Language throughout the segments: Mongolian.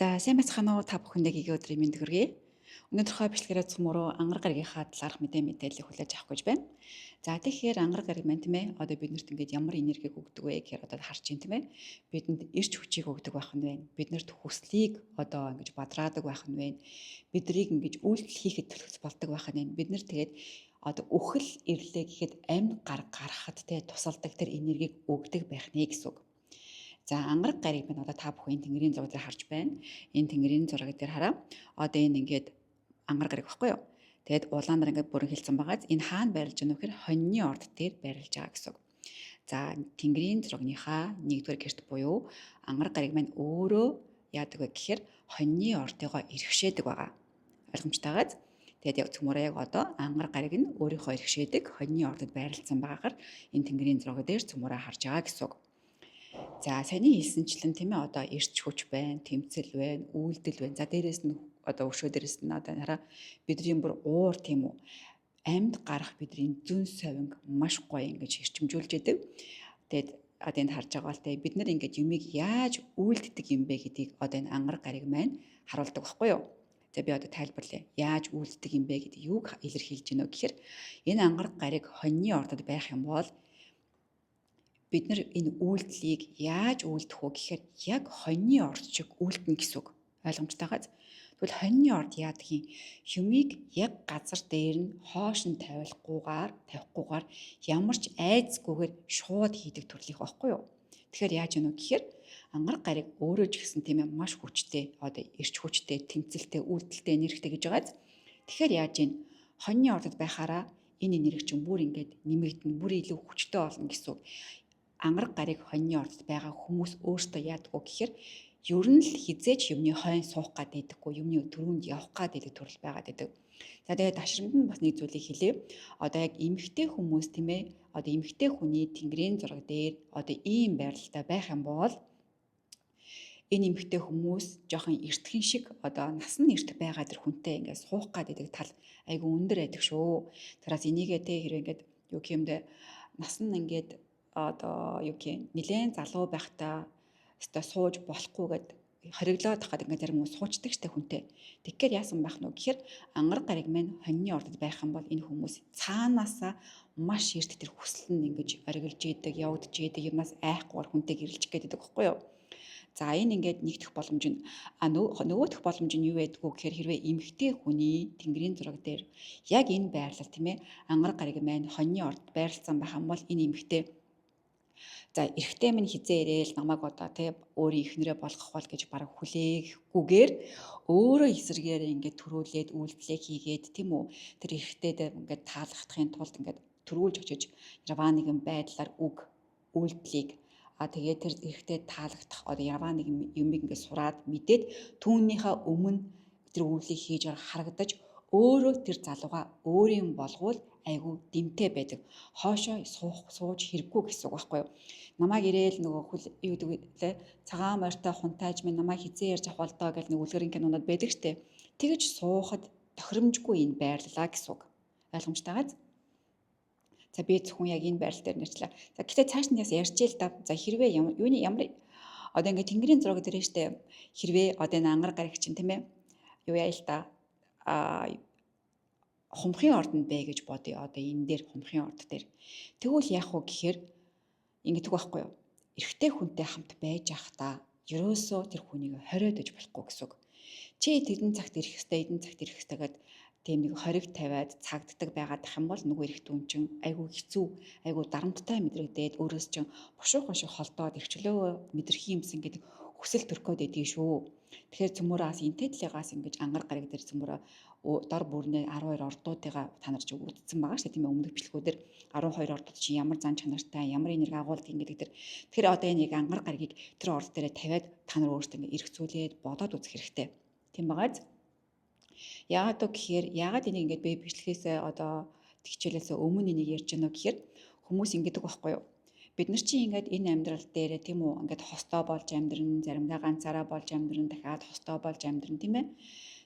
За сайн байцгаана уу та бүхэндээ гигэ өдрийн мэнд хүргэе. Өнөөдрийнхөө бичлэгээрээ цөмөрөө ангар гаригийнхаа талаарх мэдээллийг хүлээж авах гэж байна. За тэгэхээр ангар гариг маань тийм ээ одоо биднэрт ингээд ямар энергийг өгдөг вэ гэхээр одоо харж чинь тийм ээ бидэнд эрч хүчийг өгдөг байх нь байна. Биднэрт хүслийг одоо ингэж бадраадаг байх нь байна. Бидрийг ингэж үйлдэл хийхэд төлөвлөс болдог байх нь байна. Бид нар тэгээд одоо үхэл ирлээ гэхэд амьд гаргахад те тусалдаг тэр энергийг өгдөг байх нэ гэсэн үг. За ангараг гариг минь одоо та бүхэн тэнгэрийн зураг дээр харж байна. Энэ тэнгэрийн зураг дээр хараа. Одоо энэ ингээд ангараг гариг баггүй юу? Тэгэд улаан нар ингээд бүрэн хэлсэн байгааз энэ хаана байрлаж байгаа нөхөр хоньны орд дээр байрлаж байгаа гэсэн үг. За тэнгэрийн зурагныхаа нэгдүгээр гэрт буюу ангараг гариг маань өөрөө яадаг вэ гэхээр хоньны ордыгоо иргэшээдэг байгаа. Ойлгомжтой байгааз. Тэгэд яг цөмөрөө яг одоо ангараг гариг нь өөрийнхөө иргэшээдэг хоньны ордод байрлалцсан байгаагаар энэ тэнгэрийн зураг дээр цөмөрөө харж байгаа гэсэн үг. За саяны хэлсэнчлэн тийм ээ одоо эрч хүч байна, тэмцэл байна, үйлдэл байна. За дээрэс нь одоо өшөө дээрэс нь одоо хараа бидний бүр уур тийм үү амьд гарах бидний зүн совинг маш гоё ингэж хэрчимжүүлж яадаг. Тэгээд одоо энд харж байгаа л те бид нар ингэж юмыг яаж үйлддэг юм бэ гэдгийг одоо энэ ангараг гариг маань харуулдаг байхгүй юу? За би одоо тайлбарлая. Яаж үйлддэг юм бэ гэдэг юуг илэрхийлж гинөө гэхээр энэ ангараг гариг хоньны ордод байх юм бол бид нар энэ үйлдэлийг яаж үйлдэх вэ гэхээр яг хоньны орд шиг үйлдэнэ гэсэн үг. Ойлгомжтой байгааз. Тэгвэл хоньны орд яадаг юм? Юмыг яг газар дээр нь хоош нь тавихгүйгээр ямар ч айцгүйгээр шууд хийдэг төрлийнх байхгүй юу? Тэгэхээр яаж гэнэ вэ гэхээр ангараг гариг өөрөө ч гэсэн тийм ээ маш хүчтэй, одоо эрч хүчтэй, тэмцэлтэй, үйлдэлтэй, энергитэй гэж байгааз. Тэгэхээр яаж гэнэ? Хоньны ордод байхаараа энэ энерги чинь бүр ингээд нэмэгдэн, бүр илүү хүчтэй болно гэсэн үг. Ангараг гариг хоньны ордод байгаа хүмүүс өөрсдөө яадаг вэ гэхээр ер нь л хизээч юмны хойн суух гад байдаггүй, юмны төрөнд явах гад байдаг төрөл байгаад байдаг. За тэгээд ташрамд нь бас нэг зүйлийг хэлье. Одоо яг эмэгтэй хүмүүс тийм ээ одоо эмэгтэй хүний тэнгэрийн зураг дээр одоо ийм байралтай байх юм бол энэ эмэгтэй хүмүүс жоохон эртхэн шиг одоо насан эрт байгаа дэр хүнтэй ингээд суух гад байдаг тал айгүй өндөр байдаг шүү. Тэрээс энийгээ тэ хэрэг ингээд юу гэмдэ насан ингээд одоо юу гэх нилээн залуу байхдаа өстой сууж болохгүйгээд хориглоод тахад ингээд зарим хүмүүс суучдаг штэ хүнтэй. Тэгэхээр яасан байх нь гэхээр ангараг гариг маань хоньны ордод байх юм бол энэ хүмүүс цаанаасаа маш эрт тэр хүсэл нь ингэж оргилж идэг, явагдж идэг юмнаас айхгүйгээр хүнтэй гэрэлж гээд байдаг байхгүй юу? За энэ ингээд нэгдэх боломж нь нөгөөх боломж нь юу байдг вэ гэхээр хэрвээ эмэгтэй хүний тэнгэрийн зураг дээр яг энэ байрлал тийм ээ ангараг гариг маань хоньны ордод байрлалцсан байх юм бол энэ эмэгтэй за эрэгтэй минь хизээ ирээл намайг одоо тий өөрийн эхнэрээ болгох бол гэж бараг хүлээхгүйгээр өөрөө эсэргээр ингээд төрүүлээд үйлдэлээ хийгээд тийм үү тэр эрэгтэйд ингээд таалагдахын тулд ингээд төрүүлж очиж яваа нэгэн байдлаар үйлдэлийг тэгээд тэр эрэгтэй таалагдах одоо яваа нэгэн юмыг ингээд сураад мэдээд түүнийхээ өмнө тэр үйлийг хийж харагдаж өөрөө тэр залууга өөрийн болгоул айгу дэмтэй байдаг. Хоошоо сууж хэрэггүй гэсэн үг байхгүй юу? Намайг ирээл нөгөө юу гэдэг вэ? Цагаан морьтой хунтайж минь намайг хизээ ярьж авах болдоо гэл нэг үлгэрийн кинонод байдаг штэ. Тэгэж суухад тохиромжгүй энэ байрлалаа гэсэн үг. Ойлгомжтой байгааз? За би зөвхөн яг энэ байрлал дээр нэрчлээ. За гэтээ цааш нь яс ярьж ийл да. За хэрвээ юуны ямар одоо ингээд тэнгэрийн зураг дээр штэ хэрвээ одоо энэ ангараг гариг чинь тийм ээ юу яа л да хумхын ордонд бай гэж бодъё. Одоо энэ дээр хумхын орд дээр. Тэгвэл яах вэ гэхээр ингэдэг байхгүй юу? Эрэгтэй хүнтэй хамт байж явахдаа ерөөсөө тэр хүнийг хориод иж болохгүй гэсэн үг. Чи тэдэн цагт ирэх хэвээр эдэн цагт ирэх хэвээр тийм нэг хориг тавиад цагддаг байгаад ах юм бол нөгөө эрэгт хүн чинь айгүй хэцүү, айгүй дарамттай мэдрэгдээд өөрөөс чинь бушуух холдоод эрхчлөө мэдэрх юмсан гэдэг хүсэл төрхөөд байдгийг шүү. Тэгэхээр цөмөрөөс энтэй талыгаас ингэж ангараг гариг дээр цөмөрөө дор бүрнээ 12 ордуудыгаа та нар ч үздсэн байгаа шүү дээ тийм ээ өмнөх бичлэгүүдээр 12 ордууд чи ямар зан чанартай ямар энерги агуулдаг гэдэг тэр тэгэхээр одоо энэ яг ангараг гаригийг тэр орд дээрээ тавиад та нар өөрсдөө ингэ эргцүүлээд бодоод үзэх хэрэгтэй тийм байгааз яагаад гэхээр яагаад энийг ингэж би бичлэгээсээ одоо тэгчээлээсээ өмнө энийг ярьж байна гэхээр хүмүүс ингэдэг байхгүй юу бид нар чи ингээд энэ амьдрал дээр тийм үү ингээд хостой болж амьдрын заримдаа ганцаараа болж амьдрын дахиад хостой болж амьдрын тийм ээ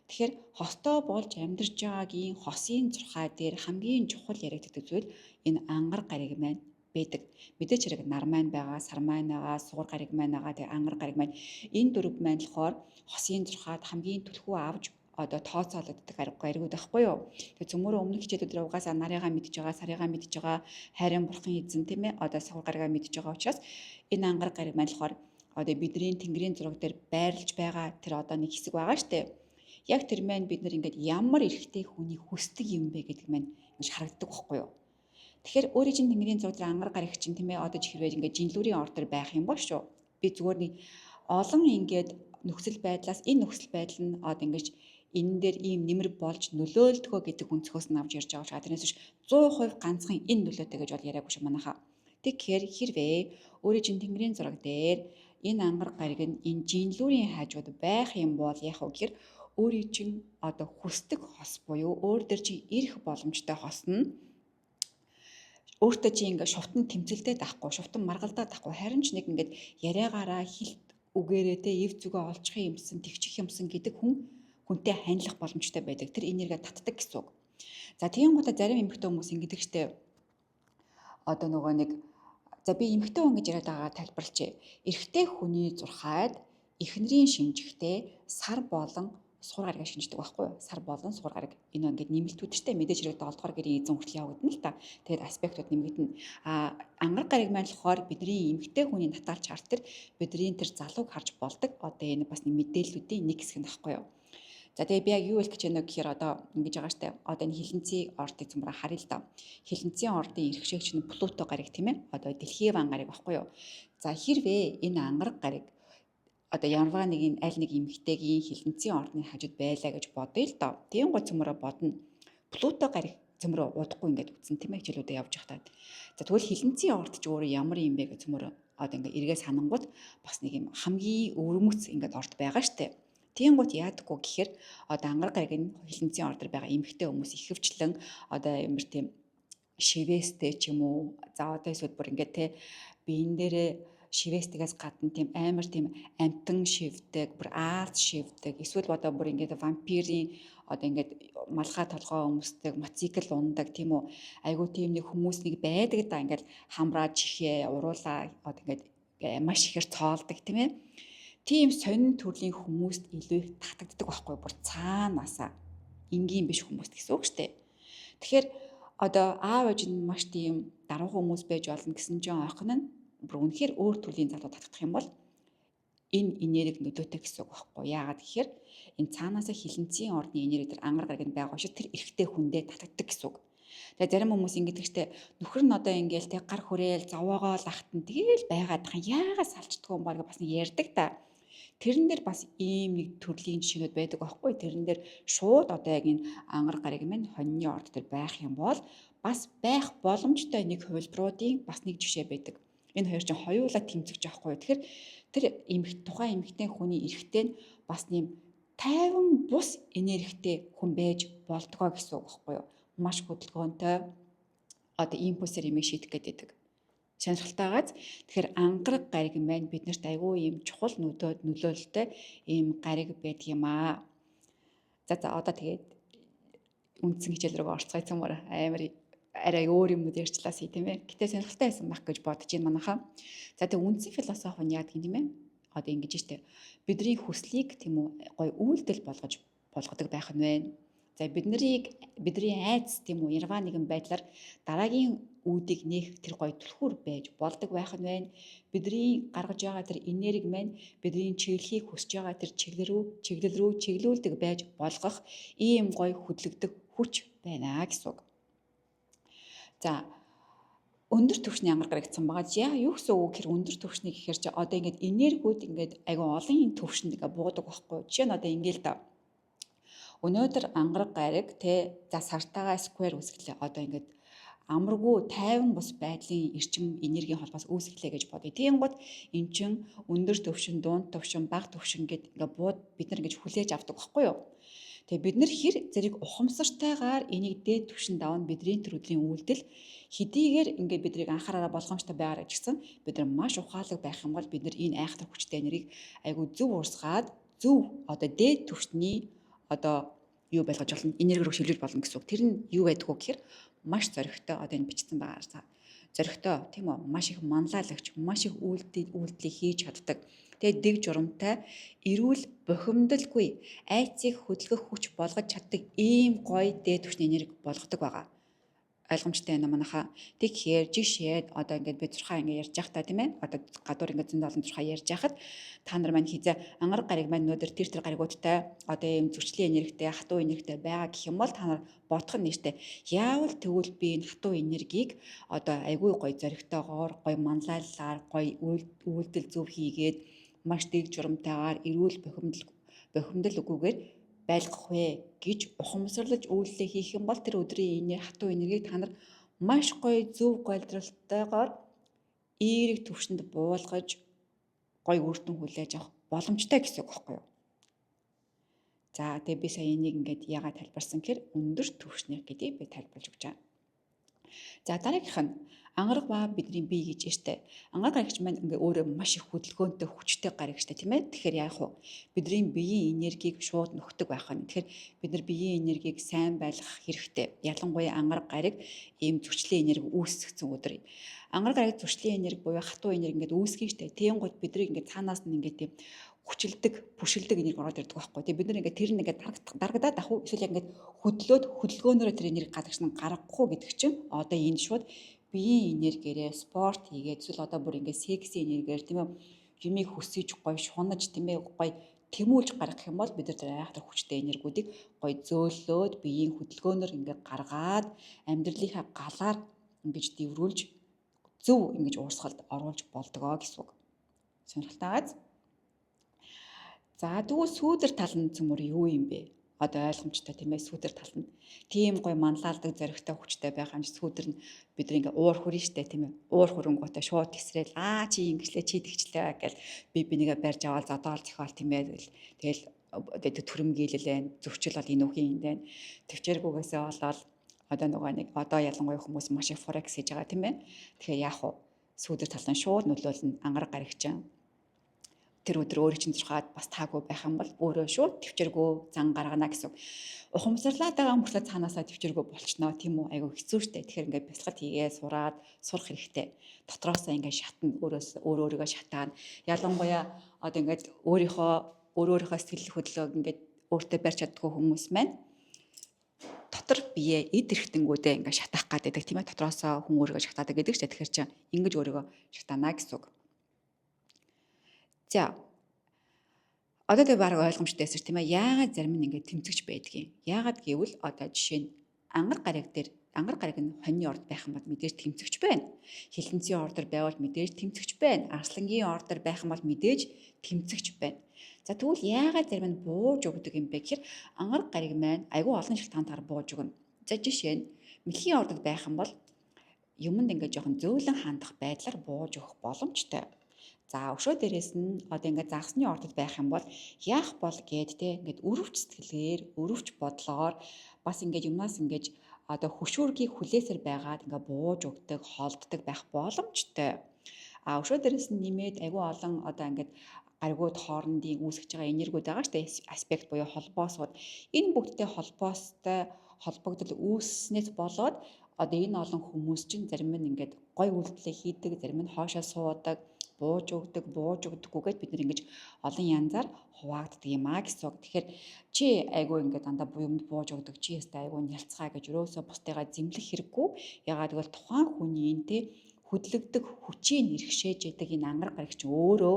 тэгэхээр хостой болж амьдарч байгаагийн хосын зурхай дээр хамгийн чухал яригддаг зүйл энэ ангараг гариг маань байдаг. Мэдээж хэрэг нар маань байгаа, сар маань байгаа, сугар гариг маань байгаа, тэгээ ангар гариг маань энэ дөрв маань болохоор хосын зурхаад хамгийн түлхүү авч одоо тооцоологддог гаригуд байхгүй юу. Тэгээ цөмөрөө өмнөх хичээлүүд угаасаа нарыгаа мэдж байгаа, сарыгаа мэдж байгаа, хайрын бурхан эзэн тийм ээ одоо сугар гаригаа мэдж байгаа учраас энэ ангар гариг маань болохоор одоо бидний тэнгэрийн зураг дээр байрлаж байгаа тэр одоо нэг хэсэг байгаа штэ. Яг тэр маань бид нар ингээд ямар эрэгтэй хүний хүсдэг юм бэ гэдэг маань ингэж харагддаг байхгүй юу. Тэгэхээр өөрийн чинь тэнгэрийн зураг дээр ангар гариг чинь тийм ээ одоо жихрвэж ингээд жинлүүрийн ор дээр байх юм ба шүү. Би зүгээр нэг олон ингээд нөхцөл байдлаас энэ нөхцөл байдал нь одоо ингэж энэ дээр ийм нэмэр болж нөлөөлдгөө гэдэг өнцгөөс нь авч ярьж байгаа учраас тэрнээс биш 100% ганцхан энэ нөлөөтэй гэж бол яриаггүй шүү манайхаа. Тэгэхээр хэрвээ өөрийн чинь тэнгэрийн зураг дээр энэ ангар гариг нь энэ жинлүүрийн хажууд байх юм бол яах вэ гэхээр өөрийн чинь одоо хүсдэг хос буюу өөр дээр чинь ирэх боломжтой хос нь өөртөө чи ингээ шувтан тэмцэлдээд авахгүй, шувтан маргалдаад авахгүй, харин ч нэг ингээд яриагаараа хилт үгээрээ те ив зүгээ олчих юмсан, тэгчих юмсан гэдэг хүнтэй хандлах боломжтой байдаг. Тэр энерги татдаг гэсэн үг. За тийм гутаа зарим эмэгтэй хүмүүс ингэдэг штэ. Одоо нөгөө нэг за би эмэгтэй хүн гэж яриад байгаагаа тайлбарлачээ. Эрэгтэй хүний зурхаад эхнэрийн шинжихтэй сар болон сугар гаригаа шинждэг байхгүй юу? Сар болон сугар гариг энэ ингээд нэмэлтүүдтэй мэдээж хэрэг 7 дугаар гэрийн эзэн хүртэл явагдана л та. Тэгээд аспектууд нэмэгдэнэ. Ангар гариг маань болохоор бидний эмэгтэй хүний натаалж харт тэр бидний тэр залууг харж болдог. Одоо энэ бас нэг мэдээллүүдийн нэг хэсэг нөхгүй юу? За тэгээ би яг юу хэлэх гэж байна гэхээр одоо ингэж байгаа штэ. Одоо энэ хилэнцгийн ордыг цумраа харъя л да. Хилэнцгийн ордын эрхшээгч нь Плуто гариг тийм ээ. Одоо дэлхийн ван гариг баггүй юу? За хэрвээ энэ ангар гариг одоо ямарваа нэг аль нэг эмэгтэйгийн хилэнцгийн ордны хажууд байлаа гэж бодъё л доо. Тийм гол цөмрөө бодно. Плуто гариг цөмрөө удахгүй ингээд үтсэн тийм ээ хичээлүүдэд явж байхдаа. За тэгвэл хилэнцгийн орд ч өөрөө ямар юм бэ гэж цөмрөө одоо ингээд эргээ санангууд бас нэг юм хамгийн өвөрмөц ингээд орд байгаа штэ. Тийм гут яадаггүй гэхээр одоо ангар гариг нь хилэнцгийн ордор байгаа эмэгтэй хүмүүс ихэвчлэн одоо ямар тийм шивэстэй ч юм уу. За одоо эсвэл бүр ингээд те биен дээрээ шивэстэгээс гадна тийм амар тийм амтан шивдэг, бүр ааз шивдэг, эсвэл одоо бүр ингээд вампирийн одоо ингээд малгай толгой өмсдөг, моцикл ундаг тийм үү. Айгуу тийм нэг хүмүүс нэг байдаг да ингээд хамраа чихээ уруулаа одоо ингээд маш ихээр цоолдог тийм ээ. Тийм сонин төрлийн хүмүүст илүү их татагддаг байхгүй бүр цаанаасаа энгийн биш хүмүүст гэсэн үг шүү дээ. Тэгэхээр одоо аав ээж нь маш тийм даруй хүмүүс байж болно гэсэн чинь охин нь бүр үнэхээр өөр төрлийн залуу татагдах юм бол энэ энерги нөлөөтэй гэсэн үг байхгүй. Яагаад гэхээр энэ цаанаасаа хилэнцгийн ордны энерги дээр ангар гараг нь байгаа шүү тэр эрэгтэй хүндээ татагддаг гэсэн үг. Тэгээ зарим хүмүүс ингэдэг штэ нөхөр нь одоо ингээл тэг гар хүрээл зовоогоо лахтан тэгээл байгаад хаа яагаад салчдгүй юм баг бас ярьдаг та. Тэрэн дээр бас ийм нэг төрлийн жишээнүүд байдаг байхгүй. Тэрэн дээр шууд одоо яг энэ ангар гариг минь хоньны орд дээр байх юм бол бас байх боломжтой нэг хувилбаруудын бас нэг жишээ байдаг. Энэ хоёр чинь хоёулаа тэмцэж байхгүй. Тэгэхээр тэр тухайн эмэгтэй хүний эрэгтэй нь бас нэм тайван бус энергитэй хүн байж болдгоо гэсэн үг байхгүй юу? Маш хөдөлгөөнтэй одоо импульсээр имийг шийдэх гэдэг. Сонирхолтойгаас тэгэхээр ангар гариг маань биднэрт айгүй юм чухал нөлөөлөлтэй ийм гариг байдаг юм аа. За одоо тэгээд үндсэн хичээл рүү орцгоё цөмөр амар арай өөр юмуд ярьчлаасаа тийм ээ. Гэтэ сонирхолтой байсан байх гэж бодож байна манайхаа. За тэгээд үндсэн философи нь яадаг юм тийм ээ. Одоо ингэж штэ бидний хүслийг тийм үү гой үйлдэл болгодог байх нь вэ. За бидний айц тийм үү ярваа нэгэн байдлаар дараагийн үүдийг нээх тэр гой түлхүүр байж болдог байх нь байна. Бидний гаргаж байгаа тэр энерги маань бидний чиглэлийг хүсэж байгаа тэр чиглэл рүү чиглүүлдэг байж болгох ийм гой хөдлөгдөх хүч байна гэсэн үг. За өндөр түвшний ангар гараг гэсэн байгаа. Яа юу гэсэн үг гэхээр өндөр түвшний гэхээр чи одоо ингээд энергиуд ингээд айгүй олон түвшинд ингээд буудаг байхгүй. Жишээ нь одоо ингээд л да. Өнөөдөр ангар гараг те за сартаага сквер үүсгэлээ одоо ингээд амаргүй тайван бус байдлын эрчим энергийн холбоос үүсгэлээ гэж бодъё. Тийм гот эн чин өндөр түвшин, дунд түвшин, бага түвшин гэд ингээд бууд бид нар ингэж хүлээж авдаг байхгүй юу? Тэгээ бид нар хэр зэрэг ухамсартайгаар энийг дээд түвшинд давна бидний төрөлийн үйлдэл хэдийгээр ингээд бидрийг анхаараараа болгоомжтой байгаарай гэсэн бид нар маш ухаалаг байх юм бол бид нар энэ айхтар хүчтэй энергийг айгүй зөв уурсгаад зөв одоо дээд түвшний одоо юу байлгаж болно энерги рүү шилжүүлж болно гэсэн үг. Тэр нь юу байдг вэ гэхээр маш зоригтой одоо энэ бичсэн байгаа. зоригтой тийм үү, маш их манлайлагч, маш их үйлдэлийг хийж чаддаг. Тэгээд дэг журамтай, эрүүл, бухимдалгүй, айцыг хөдөлгөх хүч болгож чаддаг ийм гоё дээд түвшний энерги болгодог байгаа. Ойлгомжтой байна уу манайхаа. Тэгэхээр жишээд одоо ингээд би зурхаа ингээд ярьж явах та тийм ээ. Одоо гадуур ингээд зөндөө олон зурхаа ярьж яхад та нар маань хизээ ангараг гариг маань өнөөдөр тэр гаригуудтай одоо ийм зүрчлийн энергитэй, хатуу энергитэй байгаа гэх юм бол та нар бодох нь нэртэй. Яавал тэгвэл би энэ хатуу энергийг одоо айгүй гоё зоригтойгоор, гоё манлайлалаар, гоё үйлдэл зөв хийгээд маш дэг журамтайгаар эрүүл бухимдал үгүйгээр байлгах вэ гэж ухамсарлаж үйлдэл хийх юм бол тэр өдрийн хатуу энергийг та нар маш гоё зөв голдролтойгоор эерэг түвшинд буулгаж гоё үр дүн хүлээж авах боломжтой гэсэн үг байхгүй юу? За тэгээ би сая энийг ингээд яагаад тайлбарсан гэхээр өндөр түвшнэр гэдгийг би тайлбарлаж өгч байгаа. За дараагийнх нь ангараг ба бидний бие гэж штэ. Ангараг гарагч маань ингээ өөрөө маш их хөдөлгөөнтэй хүчтэй гарагчтай тийм ээ. Тэгэхээр яах вэ? Бидний биеийн энергийг шууд нөхдөг байх нь. Тэгэхээр бид нар биеийн энергийг сайн байлгах хэрэгтэй. Ялангуяа ангараг гараг ийм зөрчлийн энерги үүсгэсэн өдөр. Ангараг гараг зөрчлийн энерги буюу хатуу энерги ингээд үүсгэн штэ. Тийм гол бидрийг ингээд цаанаас нь ингээд тийм хүчилдэг, пүшилдэг энерги ороод ирдэг байхгүй. Тэгээ бид нар ингээд тэр нь ингээд дарагдаад ах уу? Эсвэл яг ингээд хөдөлгөөнөөрөө тэр энерги гадагш нь гаргахгүй гэдэг чинь одоо энэ шууд биеийн энергиэрээ спорт хийгээд эсвэл одоо бүр ингээд секси энергиэр тийм ээ юмыг хөсөж гоё шунаж тийм ээ гоё тэмүүлж гаргах юм бол бид нар тэр айхтар хүчтэй энергиудыг гоё зөөллөөд биеийн хөдөлгөөнөөр ингээд гаргаад амьдралынхаа галаар ингэж дэврүүлж зөв ингэж уурсгалд оруулж болдгоо гэсэн үг. Сонирхолтой байгааз. За тэгвэл сүүдэр тал нь цөмөр юу юм бэ? Одоо ойлгомжтой тийм ээ сүүдэр тал нь. Тийм гоё манлайлдаг зоригтой хүчтэй байгаа юм чи сүүдэр нь бид нэг уур хүрэн штэ тийм ээ. Уур хөрөнгөтэй шууд тесрэл чи ингэчлээ чи тэгчлээ гэл би нэгэ барьж аваад зодоол зохиол тийм ээ. Тэгэл төрөмгийлэлээ зөвчл бол энэ үхийн энэ төвчээргүйгээсээ болоод одоо нөгөө нэг одоо ялангуяа хүмүүс маш их форекс хийж байгаа тийм ээ. Тэгэхээр яах вэ? Сүүдэр тал нь шууд нөлөөлнө ангараг гарагчаа. Тэр өдөр өөрөө чинь зурхаад бас таагүй байх юм бол өөрөө шууд төвчээргүй зан гаргана гэсэн. Ухамсарлаад байгаа мөртлөө цаанаасаа төвчээргүй болчихноо тийм үү айгүй хэцүү шттэ. Тэгэхээр ингээд бясалгал хийгээ сураад сурах хэрэгтэй. Дотроосоо ингээд шатна өөрийгөө шатаана. Ялангуяа одоо ингээд өөрийнхөө сэтгэл хөдлөлөг ингээд өөртөө барьж чаддгүй хүмүүс маань дотор бие эд эрхтэнгүүдээ ингээд шатаах гэдэг тийм ээ дотроосоо хүн өөрийгөө шатаадаг гэдэг чинь тэгэхээр чинь ингэж өөрийгөө шатаана гэсэн үг. За одоо тэг баг ойлгомжтойсэн тийм ээ яагаад зарим нь ингээд тэмцэгч байдгийг. Яагаад гэвэл одоо жишээ нь ангар гараг нь хоньны орд байх юм бол мэдээж тэмцэгч байна. Хилэнцгийн ордор байвал мэдээж тэмцэгч байна. Арслангийн ордор байх юм бол мэдээж тэмцэгч байна. За тэгвэл яагаад зарим нь бууж өгдөг юм бэ гэхээр ангар гараг маань айгүй олон шалтгаантаар бууж өгнө. За жишээ нь мэлхийн ордод байх юм бол юмд ингээд жоохон зөөлөн хандах байдлаар бууж өгөх боломжтой. За өшөө дээрээс нь одоо ингээд загсны ордод байх юм бол яах бол гээд те ингээд өрөвч сэтгэлээр өрөвч бодлоор бас ингээд юмнаас ингээд одоо хөшүүргийг хүлээсээр байгаад ингээд бууж өгдөг холддог байх боломжтой. Өшөө дээрээс нь нэмээд айгүй олон одоо ингээд гаригууд хоорондын үүсгэж байгаа энергиуд байгаа штэ аспект буюу холбоосууд энэ бүгдтэй холбогдол үүснээс болоод одоо энэ олон хүмүүс чинь зарим нь ингээд гой үйлдэлээ хийдэг, зарим нь хоошоо суудаг, бууж өгдөггүйгээд бид нэг ингэж олон янзаар хуваагддаг юм а гэсэн үг. Тэгэхээр чи айгүй ингээд дандаа юмд бууж өгдөг, чи ястай айгүй нялцгаа гэж өрөөсөө бусдыгаа зэмлэх хэрэггүй. Ягаад гэвэл тухайн хүний энтэй хөдлөгдөг хүчийг нэрхшээж яадаг энэ ангар гарагч өөрөө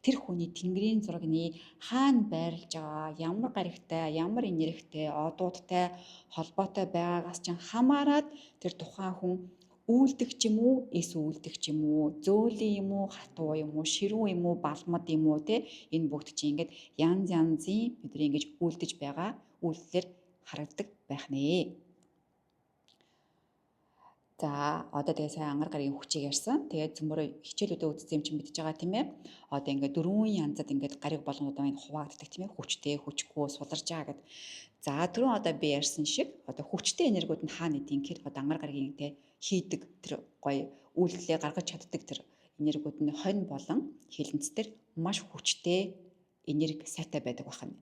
тэр хүний тэнгэрийн зурагны хаана байрлаж байгаа, ямар гарагтай, ямар энергитэй, одуудтай холбоотой байгаагаас чинь хамаарат тэр тухайн хүн үйлдэх ч юм уу, үлдэх ч юм уу, зөөлөн юм уу, хатуу юм уу, ширүү юм уу, балмад юм уу те энэ бүгд чинь ингээд янзын бидний ингэж үйлдэж байгаа үйлдэлээр харагддаг байх нэ. За одоо тэгээ сайн ангар гарагийн хүчийг ярьсан. Тэгээд цөмөрөө хичээлүүдэд үзсэн юм чинь мэдж байгаа тийм ээ. Одоо ингээд дөрвөн янзад ингээд гариг болгонуудаа хуваагддаг тийм ээ. Хүчтэй, хүчгүй, суларж байгаа гэд. За түрүүн одоо би ярьсан шиг одоо хүчтэй энергиуд нь хаана идэв гэхээр одоо ангар гарагийн тэ хийдэг тэр гоё үйлдэлээ гаргаж чаддаг тэр энергиуд нь хонь болон хилэнцтэр маш хүчтэй энерги сайтай байдаг байна.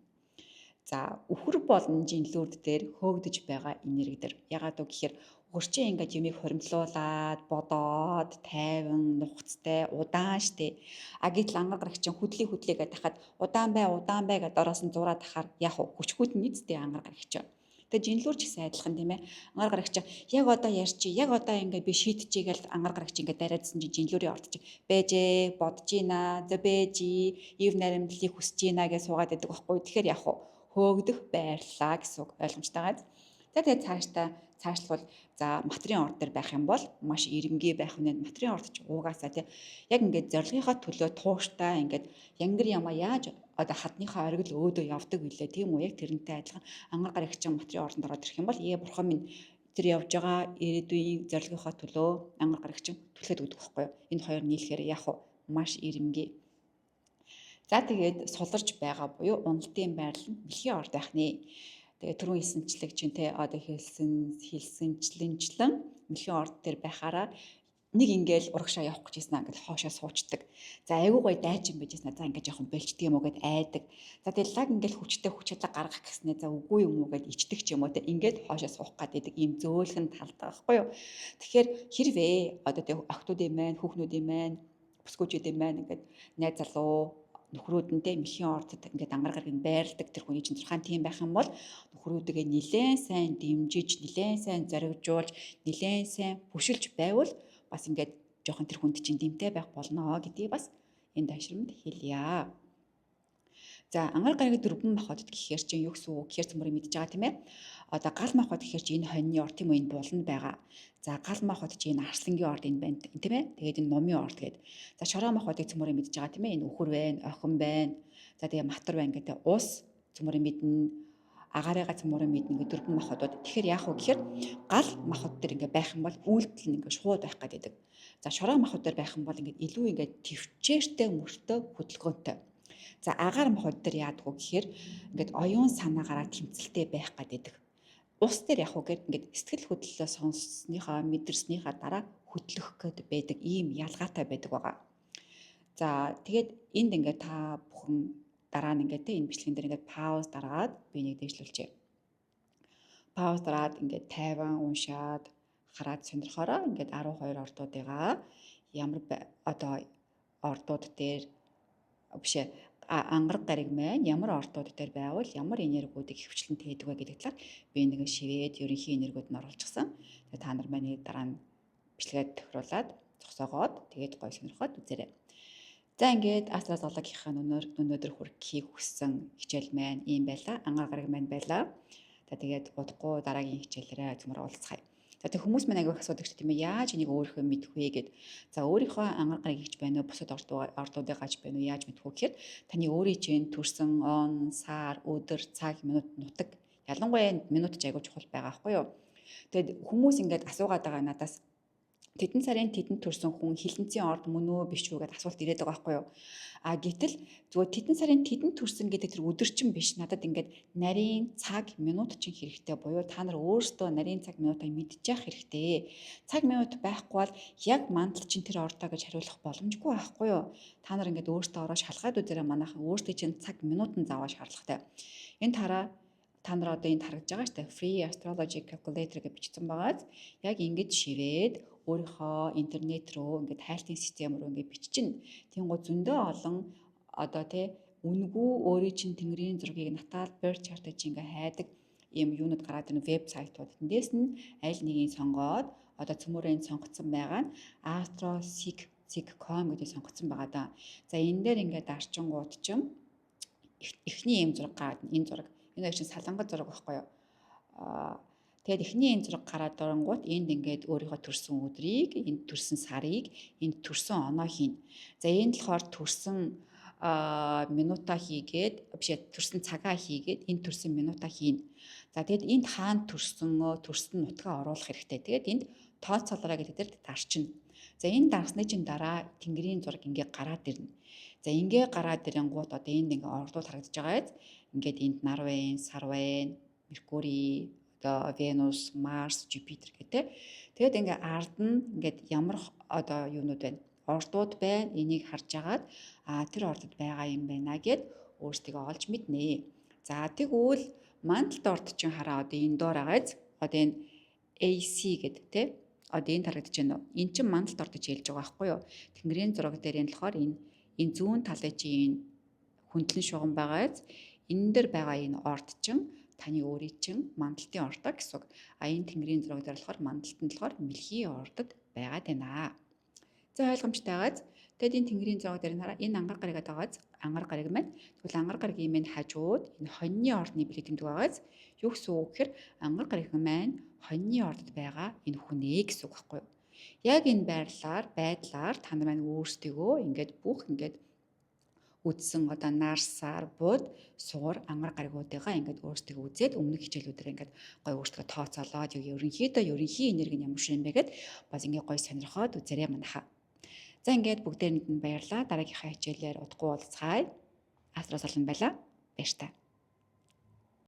За үхэр боломжийн лүрд дээр хөөгдөж байгаа энерги дэр ягаад вэ гэхээр Урчин ингээд юмыг хоримтлуулад, бодоод, тайван, нухацтай, удаан штэ. А гэтэл ангар гарагчин хөдлөе гэдээ хахад удаан бай гэдээ ороос нь зураад тахаар яг хүчгүүд нь эцтэй ангар гарагчин. Тэгээ жинлүүр ч гэсэн адилхан тийм ээ. Ангар гарагчин яг одоо ярьчих, яг одоо ингээд би шийдчихье гэж ангар гарагчин ингээд дараадсан чинь жинлүүрийн орд чинь бэжээ, бодож ийна, зэ бэжи, ив наримдлыг хүсэж ийна гэж суугаад байдаг байхгүй. Тэгэхээр яг хөөгдөх байрлаа гэсэн үг ойлгомжтой газ. За тэгээд цаашлбал за материйн орд дээр байх юм бол маш ирэмгий байх үнэ. Материйн орд ч уугаасаа тий яг ингээд зорилгынхаа төлөө тууштай ингээд янгар ямаа яаж одоо хадныхаа оргил өөдөө явдаг билээ тийм үү яг тэрнтэй адилхан ангар гарагчин материйн ордонд ороод ирэх юм бол бурхан минь тэр явж байгаа ирээдүйн зорилгынхаа төлөө ангар гарагчин түлхээд өгдөг байхгүй юу. Энэ хоёр нийлэхээр яг маш ирэмгий. За тэгээд суларж байгаа буюу уналтын байрлал нь дэлхийн орд байхны. Тэгээ түрүүн хэлсэнчлэг чинь те одоо хэлсэнчлэнчлэн дэлхийн орд дээр байхаараа нэг ингээл урагшаа явах гэж ийсэн ингээд хоошоо суучдаг. За айгуу гоё дайчин байж ийсэн. За ингээд жоохон бэлчдэг юм уу гэд айдаг. За тэгээд лаг ингээл хүчтэй хүч чадлаа гаргах гэснээр за үгүй юм уу гэд ичдэг ч юм уу те ингээд хоошоо суух гэдэг ийм зөөлхөн талтай байхгүй юу. Тэгэхээр хэрвээ одоо тэг охтуудын маань хүүхнүүдийн маань бүсгүүчүүдийн маань ингээд найз залуу нөхрүүдэнтэй дэлхийн ордод ингээд ангар гарагийн байрладаг тэр хүний чинь турхаан тийм байх юм бол нөхрүүдгээ нилээн сайн дэмжиж, нилээн сайн зоригжуулж, нилээн сайн бүшилж байвал бас ингээд жоохон тэр хүнд чинь дэмтэй байх болно гэдгийг бас энэ дашрамд хэлье. За ангар гарагийн дөрвөн махбодод гэхээр чинь юу гэсэн үг гэхээр цөмөрөө мэдж байгаа тийм ээ. Одоо гал махбод гэхээр чинь энэ хоньны орд тийм үү энэ буланд байгаа. За гал махбод чинь энэ арслангийн орд энэ байна тийм ээ. Тэгээд энэ номын орд гэдэг. За шороо махбодыг цөмөрөө мэдж байгаа тийм ээ. Энэ үхэр байна, охин байна. За тэгээ матар байна гэдэг ус цөмөрөө мэднэ. Агаарыгаа цөмөрөө мэднэ гэдэг дөрвөн махбодод. Тэгэхээр яах вэ гэхээр гал махбод дээр ингээ байх юм бол үйлдэл нь ингээ шууд байх гэдэг. За шороо махбод дээр байх юм бол ингээ илүү ингээ төвчээртэй мөртөө хөдөлгөөнтэй. За агаар махбод дээр яадаг вэ гэхээр ингээд оюун санаагаараа тэмцэлтэй байх гэдэг. Ус дээр яг үгээр ингээд сэтгэл хөдлөлөө сонссныхаа мэдэрснийхаа дараа хөдлөх гээд байдаг ийм ялгаатай байдаг байгаа. За тэгээд энд ингээд та бүхэн дараа нь ингээд энэ бичлэгэн дээр ингээд пауз дараад би нэг дэвшлүүлчихье. Пауз дараад ингээд тайван уншаад хараад сонирхороо ингээд 12 ордуудыгаа ямар одоо ордууд дээр бишээ ангар гариг маань ямар ордууд дээр байвал ямар энергиудыг хөвчлэн тээдэг вэ гэдэг талаар би нэг шивээд ерөнхий энергиуд нь оруулчихсан. Тэгээ та нар маань дараа нь бичлэгээд тохируулаад зогсоогоод тэгээд гой сонирхоод үзээрэй. За ингээд астрологийнхаа өнөөдөр хүргэхийг хүссэн хичээл маань ийм байлаа. Ангар гариг маань байлаа. За тэгээд удахгүй дараагийн хичээлээрээ цөмөр уулзцгаая. За тэг хүмүүс маань агай асуудаг ч тийм ээ яаж энийг өөрийнхөө мэдэх вэ гэд. За өөрийнхөө ангар гарыг хийж байна уу, бусад ордуудыг гаж байна уу, яаж мэдэх вэ гэхээр таны өөрийн чинь төрсөн он, сар, өдөр, цаг, минут, нутаг ялангуяа минут ч айгүй чухал байгаа байхгүй юу. Тэгэд хүмүүс ингээд асуугаад байгаа надаас тэдэн сарын тэдэнд төрсэн хүн хилэнцгийн орд мөн үү биш үү гэдээ асуулт ирээд байгаа байхгүй юу. А гэтэл зүгээр тэдэн сарын тэдэнд төрсэн гэдэг тэр өдөрчин биш. Надад ингээд нарийн цаг минут чинь хэрэгтэй буюу та нар өөрсдөө нарийн цаг минутаа мэдчих хэрэгтэй. Цаг минут байхгүй бол яг мандал чинь тэр ордоо гэж хариулах боломжгүй байхгүй юу. Та нар ингээд өөрсдөө ороо шалгаад үзээрэй манайхан өөрсдөө чинь цаг минутын заавал шаардлагатай. Энэ та нар одоо энд харагдж байгаа шүү дээ. Free Astrology Calculator гэж бичсэн байгааз яг ингэж шивээд өөрийнхөө интернет рүү ингээд хайлтын систем рүү ингээд биччихнэ. Тэнгуү зөндөө олон одоо үнгүй өөрийн чинь тэнгэрийн зургийг натаал birth chart-ыг ингээд хайдаг ийм юунууд гараад ирнэ вебсайтууд. Тэндээс нь аль нэгийг сонгоод одоо цөмөрөө сонгоцсон байгаа нь astroseek.com гэдгийг сонгоцсон байгаа да. За энэ дээр ингээд дарчингууд чинь эхний ийм зураг гараад энэ зураг энэ чинь салангат зураг байхгүй юу? Тэгээд эхний энэ зураг гараад орongууд энд ингээд өөрийнхөө төрсэн өдрийг, энд төрсэн сарыг, энд төрсэн оноо хийн. За энд болохоор төрсэн минутаа хийгээд төрсэн цагаа хийгээд энд төрсэн минутаа хийн. За тэгэд энд хаана төрсэн нутгаа оруулах хэрэгтэй. Тэгээд энд тооцоолороо гэдэг дээр дарчина. За энэ дарсны чинь дараа тэнгэрийн зураг ингээд гараад ирнэ. За ингээд гараад ирэнгууд одоо энд ингээд ордууд харагдаж байгаа. Ингээд энд нар байна, сар байна, Меркурий, одоо Венус, Марс, Юпитер гэдэг. Тэгээд ингээд ард нь ингээд ямар одоо юунууд байна? Ордууд байна. Энийг харж агаад тэр ордод байгаа юм байна гэд өөрсдөө олж мэднэ. За тэгвэл мандалт орд чинь хараа одоо энэ доор агааз одоо энэ AC гэдэг те. Одоо энэ тарагдаж байна уу? Эн чинь мандалд ордож хэлж байгаа байхгүй юу? Тэнгэрийн зураг дээр энэ болохоор энэ зүүн талын чинь хөндлөн шугам байгааز энэ дээр байгаа энэ орд чинь таны өөрийн чинь мандалтын ордоо гэсэн үг. А энэ тэнгэрийн зураг дээр болохоор мандалт нь болохоор мэлхий ордод байгаад байна. За ойлгомжтой байгааз. Тэгэд энэ тэнгэрийн зураг дээр хараа энэ ангар гаригаад байгааз ангар гариг маань тэгвэл ангар гаригийн маань хажууд энэ хоньны ордны бэлэг тэмдэг байгааз юу гэсэн үг гэхээр ангар гариг маань хоньны ордод байгаа энэ хүнээ гэсэн үг байхгүй юу? Яг энэ байдлаар та нар маань өөрсдөө ингээд бүх ингээд үдсэн одоо нарсаар бууд суур ангар гаригуудыгаа ингээд өөрсдөө үзээд өмнөх хичээлүүдээр ингээд гой өөрсдөө тооцоолоод ерөнхий энерги нь ямар шиг юм бэ гэд бас ингээд гой сонирхоод үзээрэй манайхаа. За ингээд бүгдээрэнд нь баярлалаа. Дараагийнхаа хичээлээр удахгүй уулзцаая. Астрал солон байла. Баяр та.